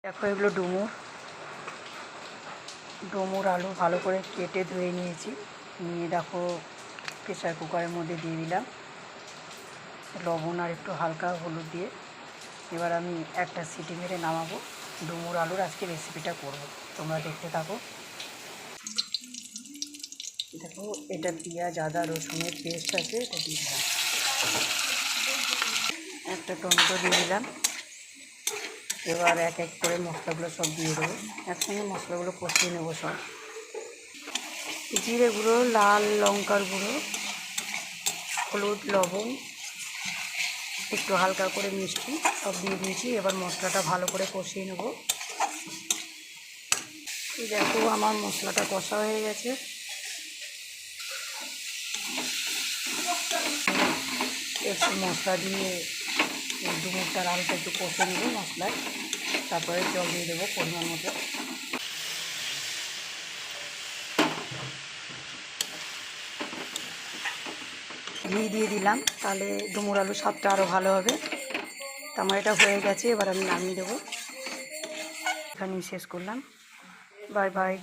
দেখো এগুলো ডুমুর আলু ভালো করে কেটে ধুয়ে নিয়েছি। নিয়ে দেখো প্রেসার কুকারের মধ্যে দিয়ে দিলাম লবণ আর একটু হালকা হলুদ দিয়ে। এবার আমি একটা সিটি মেরে নামাবো। ডুমুর আলুর আজকে রেসিপিটা করব, তোমরা দেখতে থাকো। দেখো এটা পেঁয়াজ আদা রসুনের পেস্ট আছে, এটা দিয়ে দিলাম। একটা টমেটো দিয়ে দিলাম। এবার এক এক করে মশলাগুলো সব দিয়ে দেবো, একসঙ্গে মশলাগুলো কষিয়ে নেবো সব। জিরে গুঁড়ো, লাল লঙ্কার গুঁড়ো, হলুদ, লবণ, একটু হালকা করে মিষ্টি সব দিয়ে দিয়েছি। এবার মশলাটা ভালো করে কষিয়ে নেব। দেখো আমার মশলাটা কষা হয়ে গেছে। একটু মশলা দিয়ে ডুমুরটার আলুটা একটু কষে নেব মশলায়, তারপরে জল দিয়ে দেবো পরিমাণ মতো। ঘি দিয়ে দিলাম, তাহলে ডুমুর আলু স্বাদটা আরও ভালো হবে। তো আমার এটা হয়ে গেছে, এবার আমি নামিয়ে দেবো। এখানেই শেষ করলাম। Bye bye.